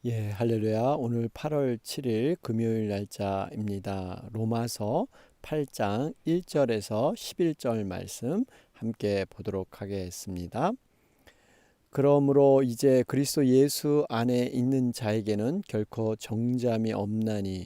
예, 할렐루야. 오늘 8월 7일 금요일 날짜입니다. 로마서 8장 1절에서 11절 말씀 함께 보도록 하겠습니다. 그러므로 이제 그리스도 예수 안에 있는 자에게는 결코 정죄함이 없나니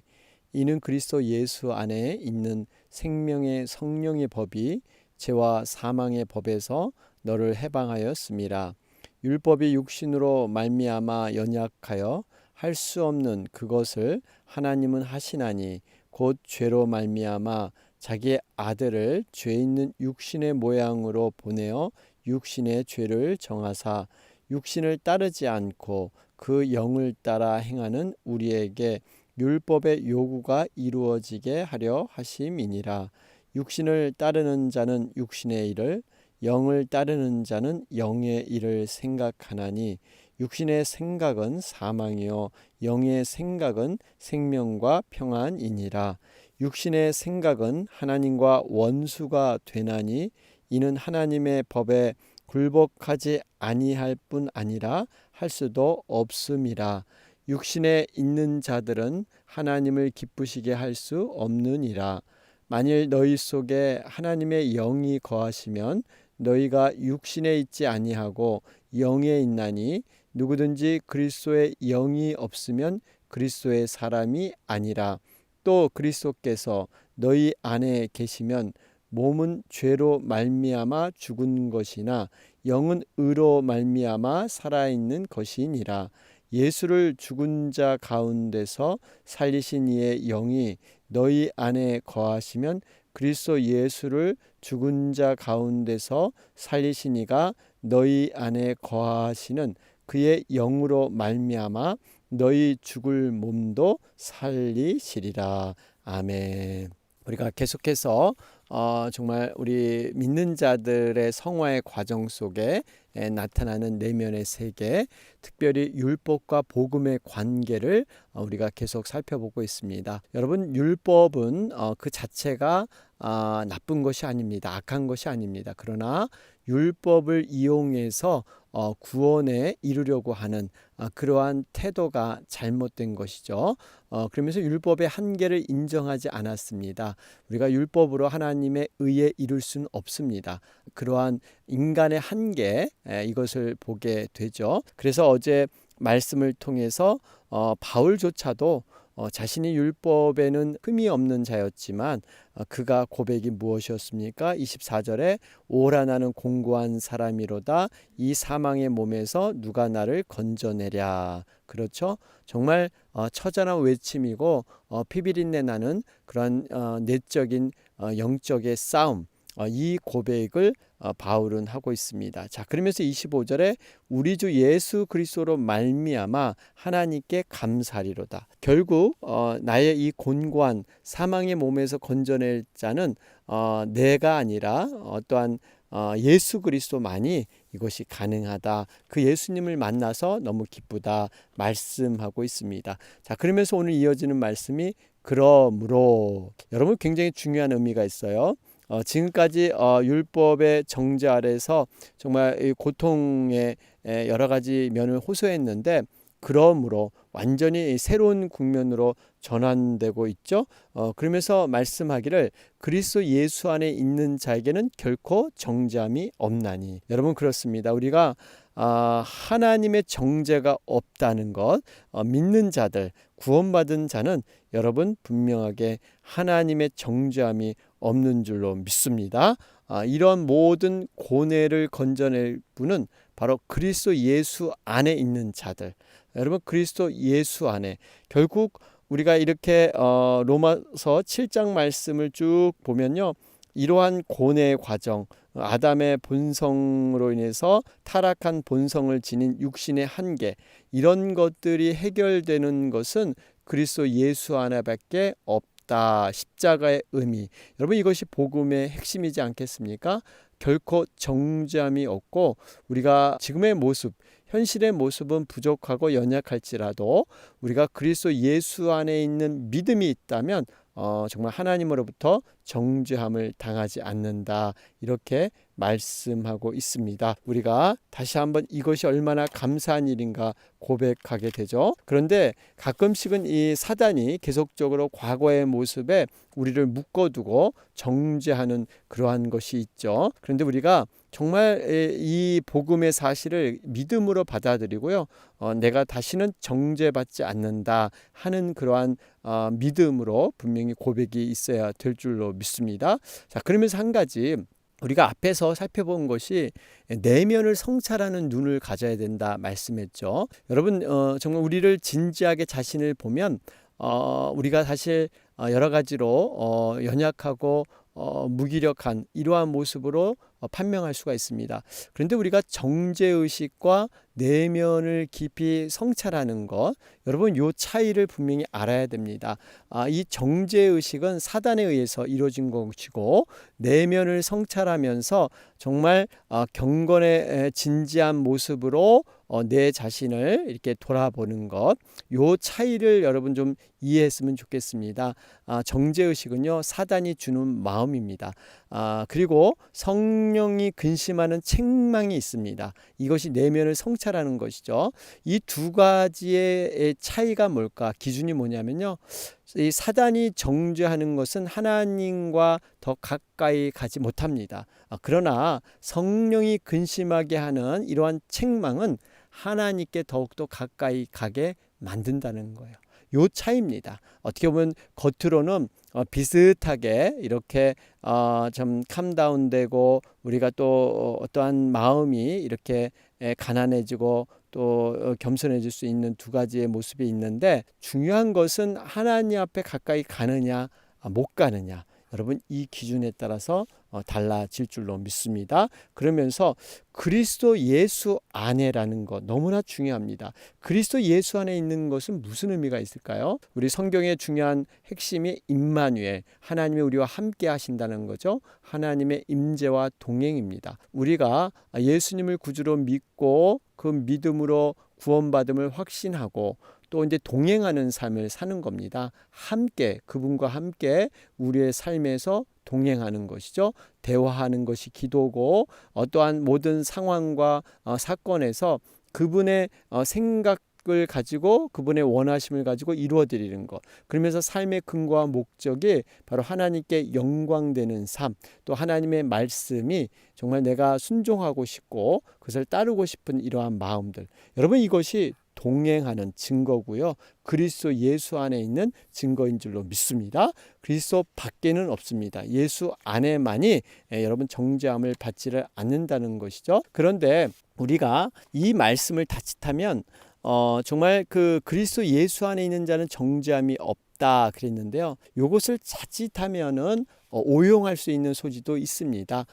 이는 그리스도 예수 안에 있는 생명의 성령의 법이 죄와 사망의 법에서 너를 해방하였음이라. 율법이 육신으로 말미암아 연약하여 할 수 없는 그것을 하나님은 하시나니 곧 죄로 말미암아 자기의 아들을 죄 있는 육신의 모양으로 보내어 육신의 죄를 정하사 육신을 따르지 않고 그 영을 따라 행하는 우리에게 율법의 요구가 이루어지게 하려 하심이니라. 육신을 따르는 자는 육신의 일을, 영을 따르는 자는 영의 일을 생각하나니 육신의 생각은 사망이요 영의 생각은 생명과 평안이니라. 육신의 생각은 하나님과 원수가 되나니 이는 하나님의 법에 굴복하지 아니할 뿐 아니라 할 수도 없음이라. 육신에 있는 자들은 하나님을 기쁘시게 할 수 없느니라. 만일 너희 속에 하나님의 영이 거하시면 너희가 육신에 있지 아니하고 영에 있나니 누구든지 그리스도의 영이 없으면 그리스도의 사람이 아니라. 또 그리스도께서 너희 안에 계시면 몸은 죄로 말미암아 죽은 것이나 영은 의로 말미암아 살아있는 것이니라. 예수를 죽은 자 가운데서 살리신 이의 영이 너희 안에 거하시면 그리스도 예수를 죽은 자 가운데서 살리신 이가 너희 안에 거하시는 그의 영으로 말미암아 너희 죽을 몸도 살리시리라. 아멘. 우리가 계속해서 정말 우리 믿는 자들의 성화의 과정 속에 나타나는 내면의 세계, 특별히 율법과 복음의 관계를 우리가 계속 살펴보고 있습니다. 여러분, 율법은 그 자체가 나쁜 것이 아닙니다. 악한 것이 아닙니다. 그러나 율법을 이용해서 구원에 이르려고 하는 그러한 태도가 잘못된 것이죠. 그러면서 율법의 한계를 인정하지 않았습니다. 우리가 율법으로 하나님의 의에 이룰 수는 없습니다. 그러한 인간의 한계, 이것을 보게 되죠. 그래서 어제 말씀을 통해서 바울조차도 자신이 율법에는 흠이 없는 자였지만 그가 고백이 무엇이었습니까? 24절에 오라 나는 공고한 사람이로다 이 사망의 몸에서 누가 나를 건져내랴. 그렇죠? 정말 처절한 외침이고 피비린내 나는 그런 내적인 영적의 싸움, 이 고백을 바울은 하고 있습니다. 자, 그러면서 25절에 우리 주 예수 그리스도로 말미암아 하나님께 감사리로다. 결국 나의 이 곤고한 사망의 몸에서 건져낼 자는 내가 아니라 어떠한 예수 그리스도만이 이것이 가능하다. 그 예수님을 만나서 너무 기쁘다 말씀하고 있습니다. 자, 그러면서 오늘 이어지는 말씀이 그러므로, 여러분, 굉장히 중요한 의미가 있어요. 지금까지 율법의 정죄 아래서 정말 고통의 여러 가지 면을 호소했는데, 그러므로 완전히 새로운 국면으로 전환되고 있죠. 그러면서 말씀하기를 그리스도 예수 안에 있는 자에게는 결코 정죄함이 없나니. 여러분, 그렇습니다. 우리가 하나님의 정죄가 없다는 것, 믿는 자들, 구원받은 자는 여러분 분명하게 하나님의 정죄함이 없는 줄로 믿습니다. 이런 모든 고뇌를 건져낼 분은 바로 그리스도 예수 안에 있는 자들. 여러분, 그리스도 예수 안에, 결국 우리가 이렇게 로마서 7장 말씀을 쭉 보면요, 이러한 고뇌의 과정, 아담의 본성으로 인해서 타락한 본성을 지닌 육신의 한계, 이런 것들이 해결되는 것은 그리스도 예수 안에밖에 없다. 십자가의 의미, 여러분, 이것이 복음의 핵심이지 않겠습니까? 결코 정죄함이 없고 우리가 지금의 모습, 현실의 모습은 부족하고 연약할지라도 우리가 그리스도 예수 안에 있는 믿음이 있다면 정말 하나님으로부터 정죄함을 당하지 않는다, 이렇게 말씀하고 있습니다. 우리가 다시 한번 이것이 얼마나 감사한 일인가 고백하게 되죠. 그런데 가끔씩은 이 사단이 계속적으로 과거의 모습에 우리를 묶어두고 정죄하는 그러한 것이 있죠. 그런데 우리가 정말 이 복음의 사실을 믿음으로 받아들이고요. 내가 다시는 정죄받지 않는다 하는 그러한 믿음으로 분명히 고백이 있어야 될 줄로 믿습니다. 자, 그러면서 한 가지 우리가 앞에서 살펴본 것이 내면을 성찰하는 눈을 가져야 된다 말씀했죠. 여러분 정말 우리를 진지하게 자신을 보면 우리가 사실 여러 가지로 연약하고 무기력한 이러한 모습으로 판명할 수가 있습니다. 그런데 우리가 정죄의식과 내면을 깊이 성찰하는 것, 여러분 이 차이를 분명히 알아야 됩니다. 이 정죄의식은 사단에 의해서 이루어진 것이고, 내면을 성찰하면서 정말 경건의 진지한 모습으로 내 자신을 이렇게 돌아보는 것, 요 차이를 여러분 좀 이해했으면 좋겠습니다. 정죄의식은요, 사단이 주는 마음입니다. 그리고 성령이 근심하는 책망이 있습니다. 이것이 내면을 성찰하는 것이죠. 이 두 가지의 차이가 뭘까? 기준이 뭐냐면요, 이 사단이 정죄하는 것은 하나님과 더 가까이 가지 못합니다. 그러나 성령이 근심하게 하는 이러한 책망은 하나님께 더욱더 가까이 가게 만든다는 거예요. 요 차이입니다. 어떻게 보면 겉으로는 비슷하게 이렇게 좀 캄다운되고, 우리가 또 어떠한 마음이 이렇게 가난해지고 또 겸손해질 수 있는 두 가지의 모습이 있는데, 중요한 것은 하나님 앞에 가까이 가느냐 못 가느냐, 여러분 이 기준에 따라서 달라질 줄로 믿습니다. 그러면서 그리스도 예수 안에라는 것 너무나 중요합니다. 그리스도 예수 안에 있는 것은 무슨 의미가 있을까요? 우리 성경의 중요한 핵심이 임마누엘, 하나님이 우리와 함께 하신다는 거죠. 하나님의 임재와 동행입니다. 우리가 예수님을 구주로 믿고 그 믿음으로 구원받음을 확신하고 또 이제 동행하는 삶을 사는 겁니다. 함께, 그분과 함께 우리의 삶에서 동행하는 것이죠. 대화하는 것이 기도고, 어떠한 모든 상황과 사건에서 그분의 생각을 가지고, 그분의 원하심을 가지고 이루어드리는 것. 그러면서 삶의 근거와 목적이 바로 하나님께 영광되는 삶, 또 하나님의 말씀이 정말 내가 순종하고 싶고 그것을 따르고 싶은 이러한 마음들. 여러분 이것이 동행하는 증거고요. 그리스도 예수 안에 있는 증거인 줄로 믿습니다. 그리스도 밖에는 없습니다. 예수 안에만이 여러분 정죄함을 받지를 않는다는 것이죠. 그런데 우리가 이 말씀을 자칫하면 정말 그 그리스도 예수 안에 있는 자는 정죄함이 없다 그랬는데요. 이것을 자칫하면은 오용할 수 있는 소지도 있습니다.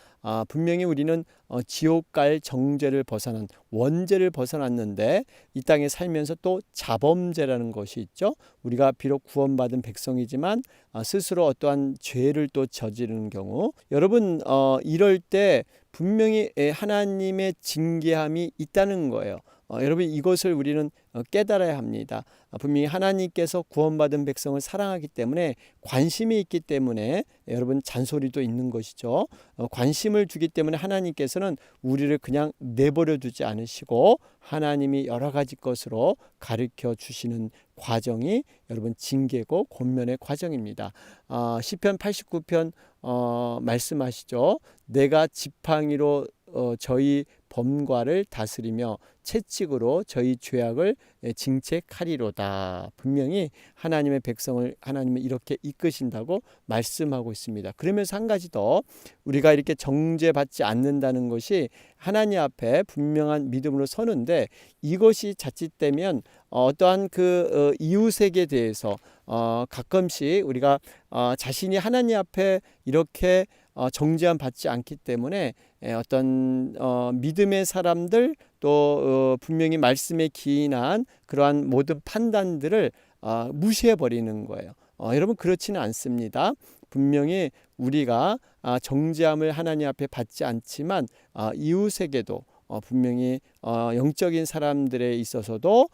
분명히 우리는 지옥 갈 정죄를 벗어난, 원죄를 벗어났는데 이 땅에 살면서 또 자범죄라는 것이 있죠. 우리가 비록 구원받은 백성이지만 스스로 어떠한 죄를 또 저지르는 경우, 여러분 이럴 때 분명히 하나님의 징계함이 있다는 거예요. 여러분 이것을 우리는 깨달아야 합니다. 분명히 하나님께서 구원받은 백성을 사랑하기 때문에, 관심이 있기 때문에 여러분 잔소리도 있는 것이죠. 관심을 주기 때문에 하나님께서는 우리를 그냥 내버려 두지 않으시고 하나님이 여러 가지 것으로 가르쳐 주시는 과정이 여러분 징계고 권면의 과정입니다. 시편 89편 말씀하시죠. 내가 지팡이로 저희 범과를 다스리며 채찍으로 저희 죄악을 징책하리로다. 분명히 하나님의 백성을 하나님은 이렇게 이끄신다고 말씀하고 있습니다. 그러면서 한 가지 더, 우리가 이렇게 정죄받지 않는다는 것이 하나님 앞에 분명한 믿음으로 서는데, 이것이 자칫되면 어떠한 그 이웃에게 대해서 가끔씩 우리가 자신이 하나님 앞에 이렇게 정죄함 받지 않기 때문에 어떤 믿음의 사람들, 또 분명히 말씀에 기인한 그러한 모든 판단들을 무시해 버리는 거예요. 여러분 그렇지는 않습니다. 분명히 우리가 정죄함을 하나님 앞에 받지 않지만 이웃에게도 분명히 영적인 사람들에 있어서도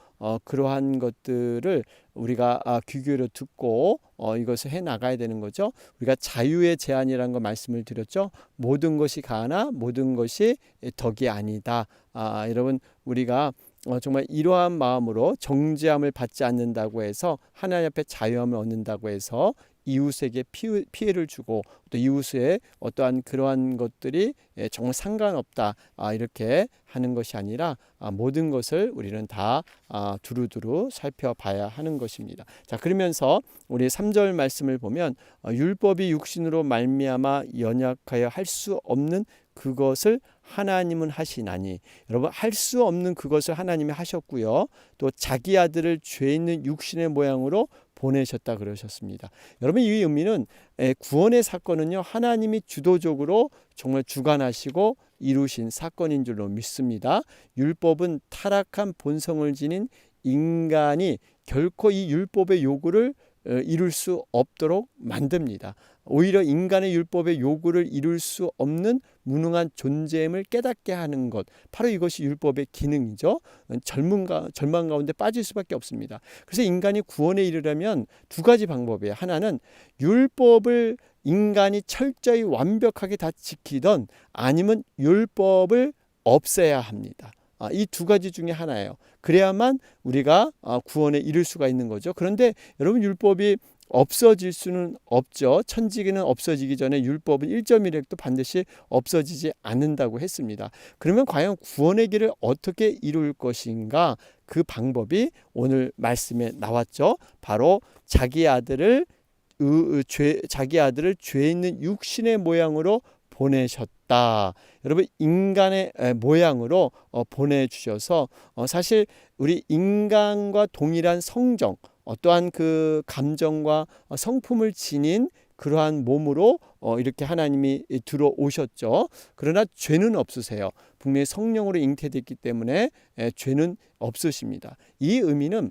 그러한 것들을 우리가 귀 기울여 듣고 이것을 해 나가야 되는 거죠. 우리가 자유의 제한이라는 거 말씀을 드렸죠. 모든 것이 가하나 모든 것이 덕이 아니다. 여러분 우리가 정말 이러한 마음으로 정죄함을 받지 않는다고 해서 하나님 앞에 자유함을 얻는다고 해서 이웃에게 피해를 주고 또 이웃의 어떠한 그러한 것들이 정말 상관없다 이렇게 하는 것이 아니라 모든 것을 우리는 다 두루두루 살펴봐야 하는 것입니다. 자, 그러면서 우리 3절 말씀을 보면 율법이 육신으로 말미암아 연약하여 할 수 없는 그것을 하나님은 하시나니, 여러분 할 수 없는 그것을 하나님이 하셨고요. 또 자기 아들을 죄 있는 육신의 모양으로 보내셨다 그러셨습니다. 여러분 이 의미는 구원의 사건은요 하나님이 주도적으로 정말 주관하시고 이루신 사건인 줄로 믿습니다. 율법은 타락한 본성을 지닌 인간이 결코 이 율법의 요구를 이룰 수 없도록 만듭니다. 오히려 인간의 율법의 요구를 이룰 수 없는 무능한 존재임을 깨닫게 하는 것, 바로 이것이 율법의 기능이죠. 절망 가운데 빠질 수밖에 없습니다. 그래서 인간이 구원에 이르려면 두 가지 방법이에요. 하나는 율법을 인간이 철저히 완벽하게 다 지키던, 아니면 율법을 없애야 합니다. 이 두 가지 중에 하나예요. 그래야만 우리가 구원에 이를 수가 있는 거죠. 그런데 여러분 율법이 없어질 수는 없죠. 천지기는 없어지기 전에 율법은 1.1획도 반드시 없어지지 않는다고 했습니다. 그러면 과연 구원의 길을 어떻게 이룰 것인가? 그 방법이 오늘 말씀에 나왔죠. 바로 자기 아들을 죄 있는 육신의 모양으로 보내셨다. 여러분 인간의 모양으로 보내주셔서 사실 우리 인간과 동일한 성정, 어떠한 그 감정과 성품을 지닌 그러한 몸으로 이렇게 하나님이 들어오셨죠. 그러나 죄는 없으세요. 분명히 성령으로 잉태됐기 때문에 죄는 없으십니다. 이 의미는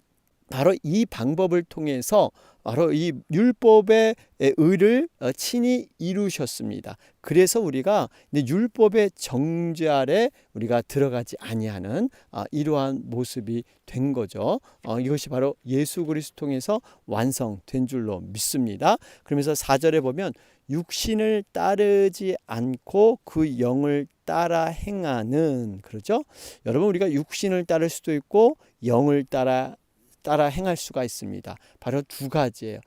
바로 이 방법을 통해서 바로 이 율법의 의를 친히 이루셨습니다. 그래서 우리가 율법의 정죄 아래 우리가 들어가지 아니하는 이러한 모습이 된 거죠. 이것이 바로 예수 그리스도 통해서 완성된 줄로 믿습니다. 그러면서 4절에 보면 육신을 따르지 않고 그 영을 따라 행하는, 그렇죠? 여러분 우리가 육신을 따를 수도 있고 영을 따라 행할 수가 있습니다. 바로 두 가지예요.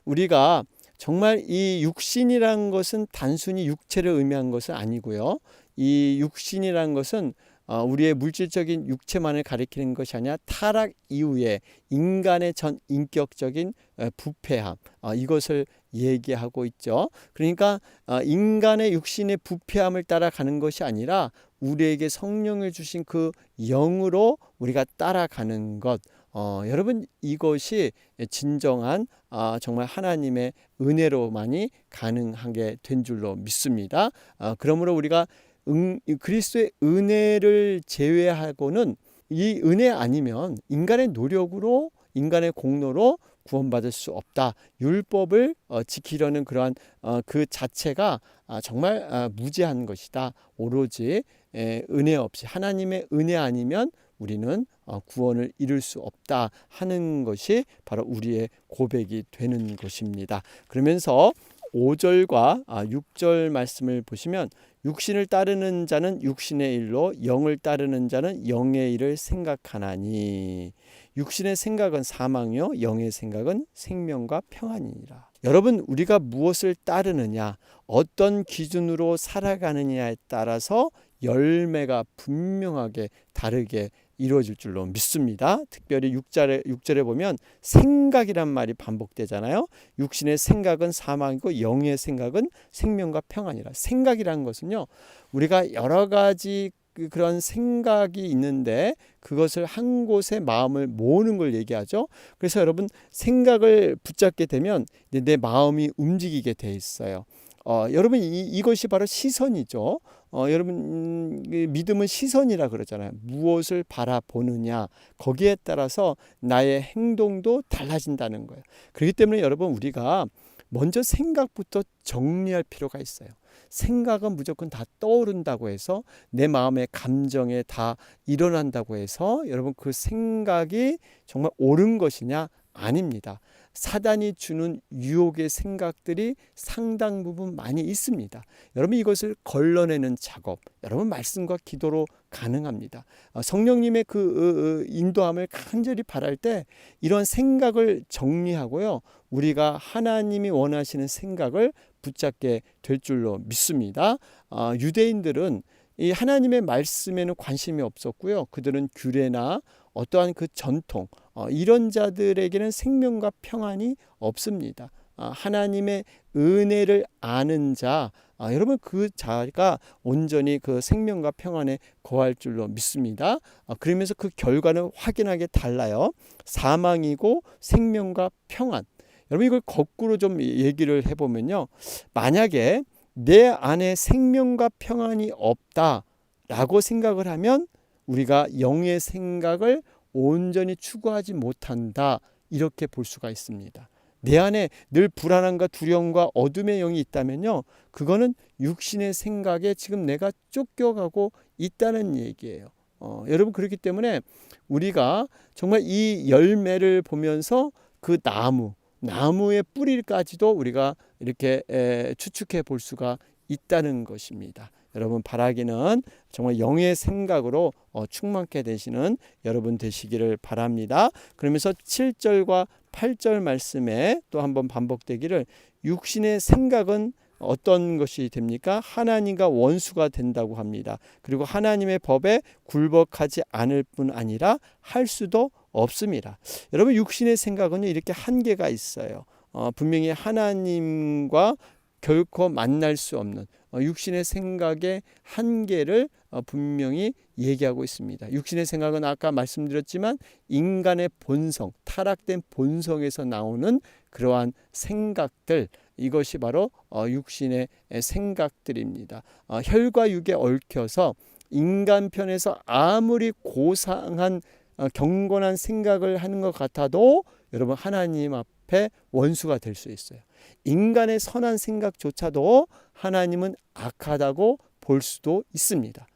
우리가 정말 이 육신이란 것은 단순히 육체를 의미한 것은 아니고요. 이 육신이란 것은 우리의 물질적인 육체만을 가리키는 것이 아니라 타락 이후에 인간의 전 인격적인 부패함, 이것을 얘기하고 있죠. 그러니까 인간의 육신의 부패함을 따라가는 것이 아니라 우리에게 성령을 주신 그 영으로 우리가 따라가는 것, 여러분 이것이 진정한 정말 하나님의 은혜로만이 가능하게 된 줄로 믿습니다. 그러므로 우리가 그리스도의 은혜를 제외하고는, 이 은혜 아니면 인간의 노력으로, 인간의 공로로 구원받을 수 없다. 율법을 지키려는 그러한 그 자체가 정말 무지한 것이다. 오로지 은혜 없이, 하나님의 은혜 아니면 우리는 구원을 이룰 수 없다 하는 것이 바로 우리의 고백이 되는 것입니다. 그러면서 5절과 6절 말씀을 보시면, 육신을 따르는 자는 육신의 일로 영을 따르는 자는 영의 일을 생각하나니, 육신의 생각은 사망이요 영의 생각은 생명과 평안이니라. 여러분 우리가 무엇을 따르느냐, 어떤 기준으로 살아가느냐에 따라서 열매가 분명하게 다르게 이루어질 줄로 믿습니다. 특별히 6절에 보면 생각이란 말이 반복되잖아요. 육신의 생각은 사망이고 영의 생각은 생명과 평안이라. 생각이라는 것은요, 우리가 여러 가지 그런 생각이 있는데 그것을 한 곳에 마음을 모으는 걸 얘기하죠. 그래서 여러분 생각을 붙잡게 되면 내 마음이 움직이게 돼 있어요. 여러분 이것이 바로 시선이죠. 여러분 믿음은 시선이라 그러잖아요. 무엇을 바라보느냐, 거기에 따라서 나의 행동도 달라진다는 거예요. 그렇기 때문에 여러분 우리가 먼저 생각부터 정리할 필요가 있어요. 생각은 무조건 다 떠오른다고 해서 내 마음의 감정에 다 일어난다고 해서 여러분 그 생각이 정말 옳은 것이냐? 아닙니다. 사단이 주는 유혹의 생각들이 상당 부분 많이 있습니다. 여러분 이것을 걸러내는 작업, 여러분 말씀과 기도로 가능합니다. 성령님의 그 인도함을 간절히 바랄 때 이런 생각을 정리하고요. 우리가 하나님이 원하시는 생각을 붙잡게 될 줄로 믿습니다. 유대인들은 이 하나님의 말씀에는 관심이 없었고요. 그들은 규례나 어떠한 그 전통, 이런 자들에게는 생명과 평안이 없습니다. 하나님의 은혜를 아는 자, 여러분 그 자가 온전히 그 생명과 평안에 거할 줄로 믿습니다. 그러면서 그 결과는 확연하게 달라요. 사망이고 생명과 평안. 여러분 이걸 거꾸로 좀 얘기를 해보면요. 만약에 내 안에 생명과 평안이 없다라고 생각을 하면 우리가 영의 생각을 온전히 추구하지 못한다, 이렇게 볼 수가 있습니다. 내 안에 늘 불안함과 두려움과 어둠의 영이 있다면요, 그거는 육신의 생각에 지금 내가 쫓겨가고 있다는 얘기예요. 여러분 그렇기 때문에 우리가 정말 이 열매를 보면서 그 나무의 뿌리까지도 우리가 이렇게 추측해 볼 수가 있다는 것입니다. 여러분 바라기는 정말 영의 생각으로 충만케 되시는 여러분 되시기를 바랍니다. 그러면서 7절과 8절 말씀에 또 한번 반복되기를, 육신의 생각은 어떤 것이 됩니까? 하나님과 원수가 된다고 합니다. 그리고 하나님의 법에 굴복하지 않을 뿐 아니라 할 수도 없습니다. 여러분 육신의 생각은 이렇게 한계가 있어요. 분명히 하나님과 결코 만날 수 없는 육신의 생각의 한계를 분명히 얘기하고 있습니다. 육신의 생각은 아까 말씀드렸지만 인간의 본성, 타락된 본성에서 나오는 그러한 생각들, 이것이 바로 육신의 생각들입니다. 혈과 육에 얽혀서 인간 편에서 아무리 고상한 경건한 생각을 하는 것 같아도 여러분 하나님 앞에 원수가 될 수 있어요. 인간의 선한 생각조차도 하나님은 악하다고 볼 수도 있습니다.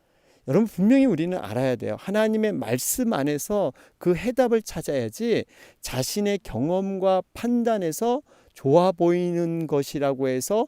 여러분 분명히 우리는 알아야 돼요. 하나님의 말씀 안에서 그 해답을 찾아야지 자신의 경험과 판단에서 좋아 보이는 것이라고 해서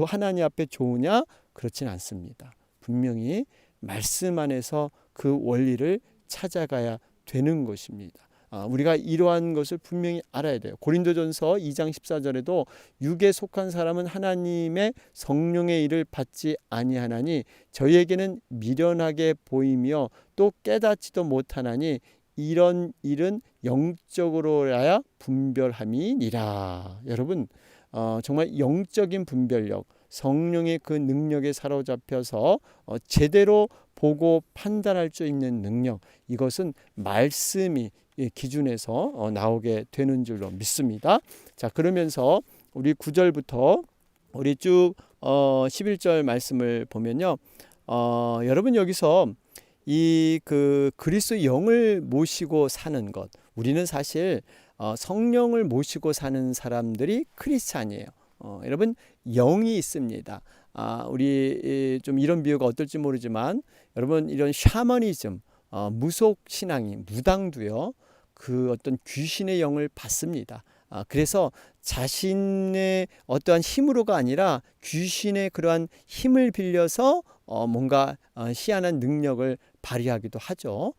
하나님 앞에 좋으냐? 그렇진 않습니다. 분명히 말씀 안에서 그 원리를 찾아가야 되는 것입니다. 우리가 이러한 것을 분명히 알아야 돼요. 고린도전서 2장 14절에도 육에 속한 사람은 하나님의 성령의 일을 받지 아니하나니 저희에게는 미련하게 보이며 또 깨닫지도 못하나니 이런 일은 영적으로라야 분별함이니라. 여러분 정말 영적인 분별력, 성령의 그 능력에 사로잡혀서 제대로 보고 판단할 수 있는 능력, 이것은 말씀이 기준에서 나오게 되는 줄로 믿습니다. 자, 그러면서 우리 9절부터 우리 쭉 11절 말씀을 보면요, 여러분 여기서 이 그 그리스도 영을 모시고 사는 것, 우리는 사실 성령을 모시고 사는 사람들이 크리스찬이에요. 여러분 영이 있습니다. 우리 좀 이런 비유가 어떨지 모르지만 여러분 이런 샤머니즘, 무속 신앙이 무당도요, 그 어떤 귀신의 영을 받습니다. 그래서 자신의 어떠한 힘으로가 아니라 귀신의 그러한 힘을 빌려서 뭔가 희한한 능력을 발휘하기도 하죠.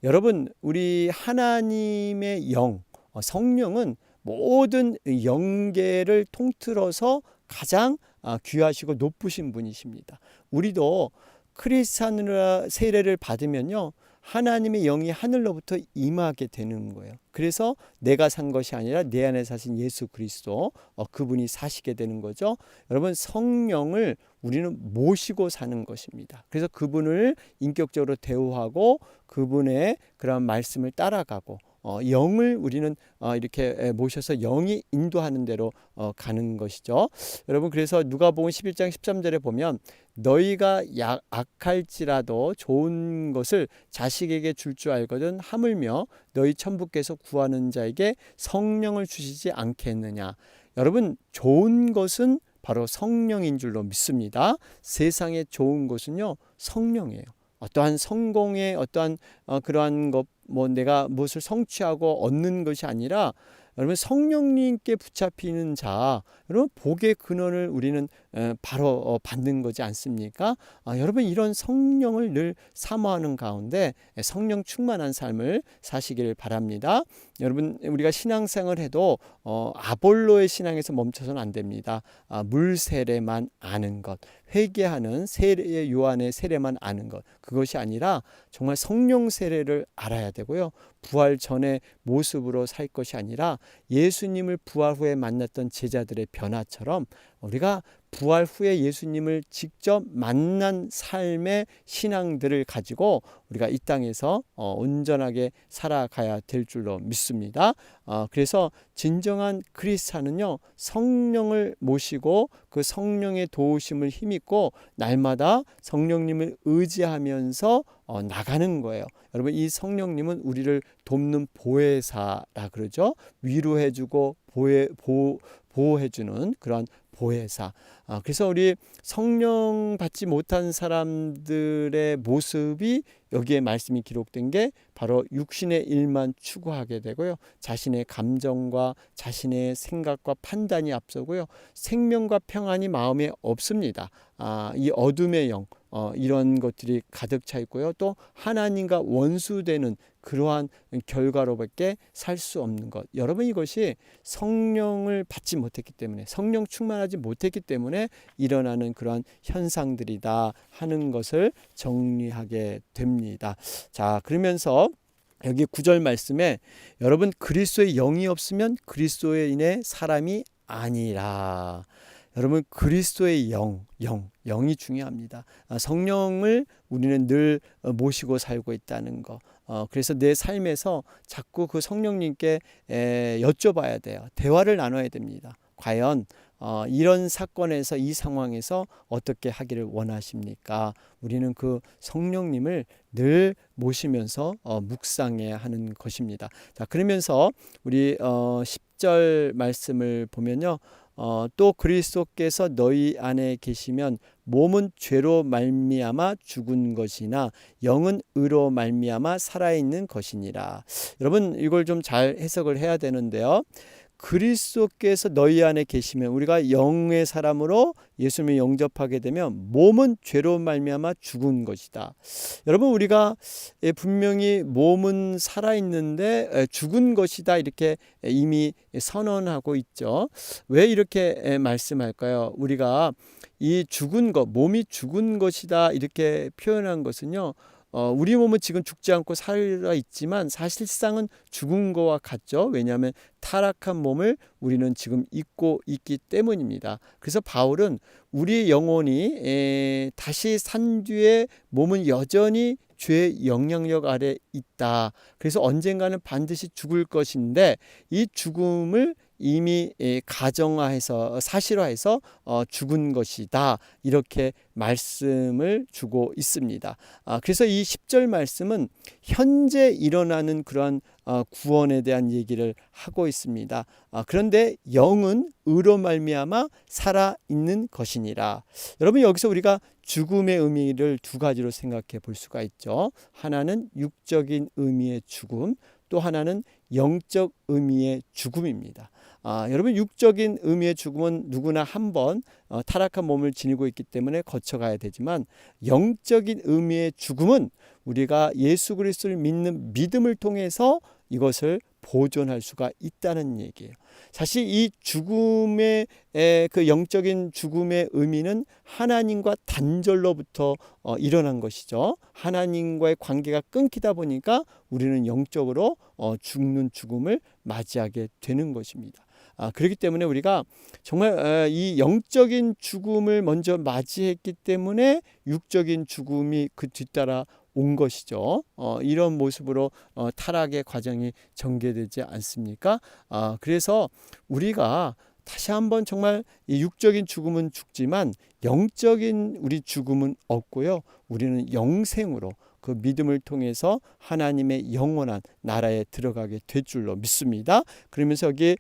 여러분 우리 하나님의 영, 성령은 모든 영계를 통틀어서 가장 귀하시고 높으신 분이십니다. 우리도 크리스찬 세례를 받으면요, 하나님의 영이 하늘로부터 임하게 되는 거예요. 그래서 내가 산 것이 아니라 내 안에 사신 예수 그리스도, 그분이 사시게 되는 거죠. 여러분 성령을 우리는 모시고 사는 것입니다. 그래서 그분을 인격적으로 대우하고 그분의 그런 말씀을 따라가고 영을 우리는 이렇게 모셔서 영이 인도하는 대로 가는 것이죠. 여러분 그래서 누가복음 11장 13절에 보면 너희가 악할지라도 좋은 것을 자식에게 줄 줄 알거든 하물며 너희 천부께서 구하는 자에게 성령을 주시지 않겠느냐. 여러분, 좋은 것은 바로 성령인 줄로 믿습니다. 세상에 좋은 것은요, 성령이에요. 어떠한 성공의 어떠한 그러한 것, 내가 무엇을 성취하고 얻는 것이 아니라, 여러분, 성령님께 붙잡히는 자, 여러분, 복의 근원을 우리는 바로 받는 거지 않습니까? 여러분, 이런 성령을 늘 사모하는 가운데 성령 충만한 삶을 사시기를 바랍니다. 여러분, 우리가 신앙생활을 해도 아볼로의 신앙에서 멈춰서는 안 됩니다. 물 세례만 아는 것, 회개하는 세례 요한의 세례만 아는 것, 그것이 아니라 정말 성령 세례를 알아야 되고요. 부활 전의 모습으로 살 것이 아니라 예수님을 부활 후에 만났던 제자들의 변화처럼 우리가 부활 후에 예수님을 직접 만난 삶의 신앙들을 가지고 우리가 이 땅에서 온전하게 살아가야 될 줄로 믿습니다. 그래서 진정한 그리스도는요, 성령을 모시고 그 성령의 도우심을 힘입고 날마다 성령님을 의지하면서 나가는 거예요. 여러분, 이 성령님은 우리를 돕는 보혜사라 그러죠. 위로해주고 보호해주는 그런 보혜사. 그래서 우리 성령 받지 못한 사람들의 모습이 여기에 말씀이 기록된 게 바로 육신의 일만 추구하게 되고요. 자신의 감정과 자신의 생각과 판단이 앞서고요. 생명과 평안이 마음에 없습니다. 이 어둠의 영, 이런 것들이 가득 차 있고요. 또 하나님과 원수되는 그러한 결과로밖에 살 수 없는 것. 여러분, 이것이 성령을 받지 못했기 때문에, 성령 충만하지 못했기 때문에 일어나는 그러한 현상들이다 하는 것을 정리하게 됩니다. 자, 그러면서 여기 9절 말씀에 여러분, 그리스도의 영이 없으면 그리스도인의 사람이 아니라. 여러분, 그리스도의 영이 중요합니다. 성령을 우리는 늘 모시고 살고 있다는 거. 그래서 내 삶에서 자꾸 그 성령님께 여쭤봐야 돼요. 대화를 나눠야 됩니다. 과연 이런 사건에서, 이 상황에서 어떻게 하기를 원하십니까? 우리는 그 성령님을 늘 모시면서 묵상해야 하는 것입니다. 자, 그러면서 우리 10절 말씀을 보면요. 또 그리스도께서 너희 안에 계시면 몸은 죄로 말미암아 죽은 것이나 영은 의로 말미암아 살아있는 것이니라. 여러분, 이걸 좀 잘 해석을 해야 되는데요. 그리스도께서 너희 안에 계시면, 우리가 영의 사람으로 예수님을 영접하게 되면 몸은 죄로 말미암아 죽은 것이다. 여러분, 우리가 분명히 몸은 살아있는데 죽은 것이다 이렇게 이미 선언하고 있죠. 왜 이렇게 말씀할까요? 우리가 이 죽은 것, 몸이 죽은 것이다 이렇게 표현한 것은요, 우리 몸은 지금 죽지 않고 살아있지만 사실상은 죽은 것과 같죠. 왜냐하면 타락한 몸을 우리는 지금 입고 있기 때문입니다. 그래서 바울은 우리 영혼이 다시 산 뒤에 몸은 여전히 죄의 영향력 아래 있다. 그래서 언젠가는 반드시 죽을 것인데 이 죽음을 이미 가정화해서, 사실화해서 죽은 것이다 이렇게 말씀을 주고 있습니다. 그래서 이 10절 말씀은 현재 일어나는 그러한 구원에 대한 얘기를 하고 있습니다. 그런데 영은 의로 말미암아 살아있는 것이니라. 여러분, 여기서 우리가 죽음의 의미를 두 가지로 생각해 볼 수가 있죠. 하나는 육적인 의미의 죽음, 또 하나는 영적 의미의 죽음입니다. 여러분, 육적인 의미의 죽음은 누구나 한번 타락한 몸을 지니고 있기 때문에 거쳐가야 되지만, 영적인 의미의 죽음은 우리가 예수 그리스도를 믿는 믿음을 통해서 이것을 보존할 수가 있다는 얘기예요. 사실 이 죽음의 그 영적인 죽음의 의미는 하나님과 단절로부터 일어난 것이죠. 하나님과의 관계가 끊기다 보니까 우리는 영적으로 죽는 죽음을 맞이하게 되는 것입니다. 그렇기 때문에 우리가 정말 이 영적인 죽음을 먼저 맞이했기 때문에 육적인 죽음이 그 뒤따라 온 것이죠. 이런 모습으로 타락의 과정이 전개되지 않습니까? 그래서 우리가 다시 한번 정말 이 육적인 죽음은 죽지만 영적인 우리 죽음은 없고요. 우리는 영생으로 그 믿음을 통해서 하나님의 영원한 나라에 들어가게 될 줄로 믿습니다. 그러면서 여기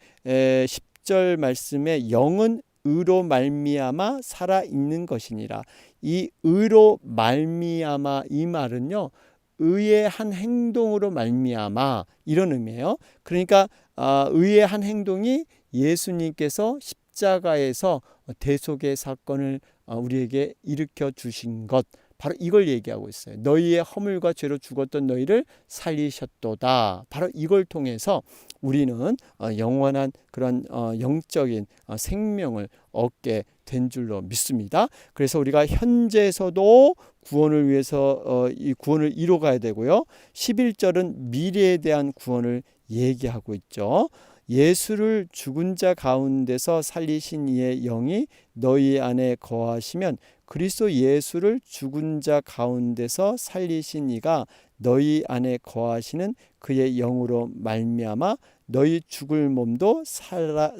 6절 말씀에 영은 의로 말미암아 살아있는 것이니라. 이 의로 말미암아 이 말은요, 의의 한 행동으로 말미암아 이런 의미예요. 그러니까 의의 한 행동이 예수님께서 십자가에서 대속의 사건을 우리에게 일으켜 주신 것, 바로 이걸 얘기하고 있어요. 너희의 허물과 죄로 죽었던 너희를 살리셨도다. 바로 이걸 통해서 우리는 영원한 그런 영적인 생명을 얻게 된 줄로 믿습니다. 그래서 우리가 현재에서도 구원을 위해서 이 구원을 이뤄가야 되고요. 11절은 미래에 대한 구원을 얘기하고 있죠. 예수를 죽은 자 가운데서 살리신 이의 영이 너희 안에 거하시면 그리스도 예수를 죽은 자 가운데서 살리신 이가 너희 안에 거하시는 그의 영으로 말미암아 너희 죽을 몸도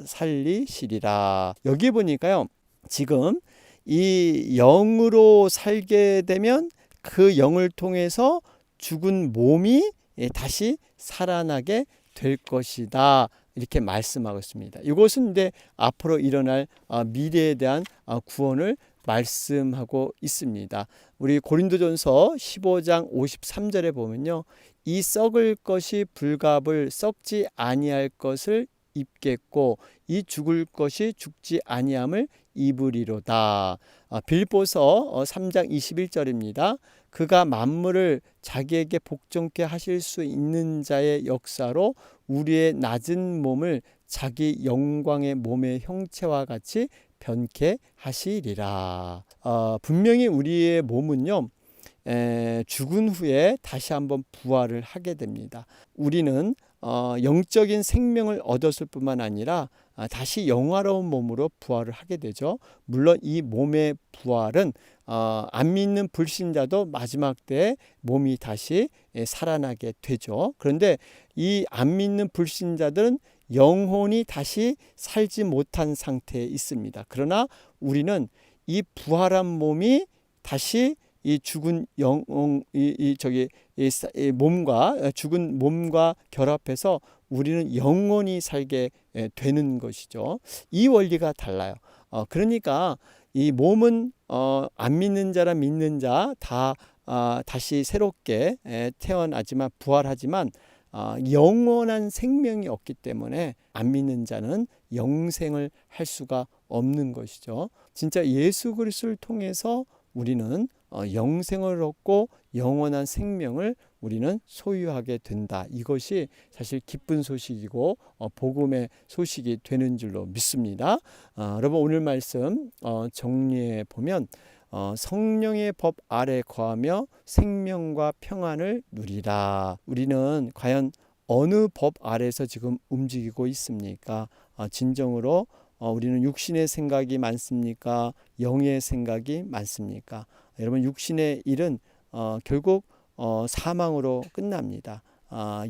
살리시리라. 여기 보니까요, 지금 이 영으로 살게 되면 그 영을 통해서 죽은 몸이 다시 살아나게 될 것이다. 이렇게 말씀하고 있습니다. 이것은 이제 앞으로 일어날 미래에 대한 구원을 말씀하고 있습니다. 우리 고린도전서 15장 53절에 보면요, 이 썩을 것이 불갑을 썩지 아니할 것을 입겠고 이 죽을 것이 죽지 아니함을 입으리로다. 빌보서 3장 21절입니다. 그가 만물을 자기에게 복종케 하실 수 있는 자의 역사로 우리의 낮은 몸을 자기 영광의 몸의 형체와 같이 변케 하시리라. 분명히 우리의 몸은요, 죽은 후에 다시 한번 부활을 하게 됩니다. 우리는 영적인 생명을 얻었을 뿐만 아니라 다시 영화로운 몸으로 부활을 하게 되죠. 물론 이 몸의 부활은 안 믿는 불신자도 마지막 때에 몸이 다시 살아나게 되죠. 그런데 이 안 믿는 불신자들은 영혼이 다시 살지 못한 상태에 있습니다. 그러나 우리는 이 부활한 몸이 다시 이 죽은 몸과 죽은 몸과 결합해서 우리는 영원히 살게 되는 것이죠. 이 원리가 달라요. 그러니까 이 몸은 안 믿는 자랑 믿는 자 다 다시 새롭게 태어나지만 부활하지만 영원한 생명이 없기 때문에 안 믿는 자는 영생을 할 수가 없는 것이죠. 진짜 예수 그리스도를 통해서 우리는 영생을 얻고 영원한 생명을 우리는 소유하게 된다. 이것이 사실 기쁜 소식이고 복음의 소식이 되는 줄로 믿습니다. 여러분, 오늘 말씀 정리해 보면 성령의 법 아래 거하며 생명과 평안을 누리라. 우리는 과연 어느 법 아래서 지금 움직이고 있습니까? 진정으로 우리는 육신의 생각이 많습니까? 영의 생각이 많습니까? 여러분, 육신의 일은 결국 사망으로 끝납니다.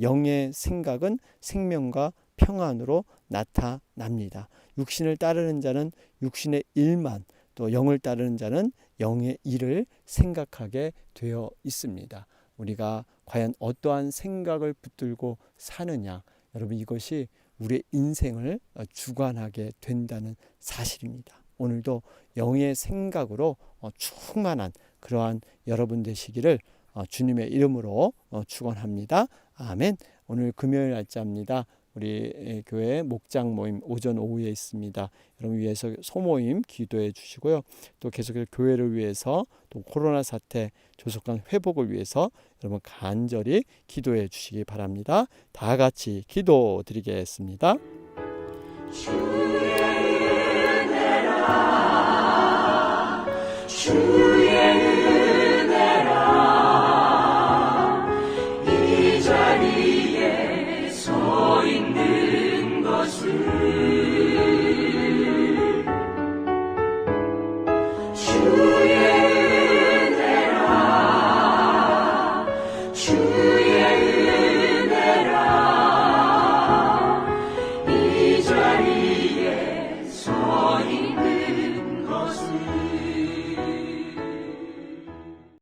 영의 생각은 생명과 평안으로 나타납니다. 육신을 따르는 자는 육신의 일만, 또 영을 따르는 자는 영의 일을 생각하게 되어 있습니다. 우리가 과연 어떠한 생각을 붙들고 사느냐, 여러분, 이것이 우리의 인생을 주관하게 된다는 사실입니다. 오늘도 영의 생각으로 충만한 그러한 여러분 되시기를 주님의 이름으로 축원합니다. 아멘. 오늘 금요일 날짜입니다. 우리 교회 목장 모임 오전 오후에 있습니다. 여러분 위해서 소모임 기도해 주시고요. 또 계속해서 교회를 위해서, 또 코로나 사태 조속한 회복을 위해서 여러분 간절히 기도해 주시기 바랍니다. 다 같이 기도드리겠습니다. 주의 은혜라 주의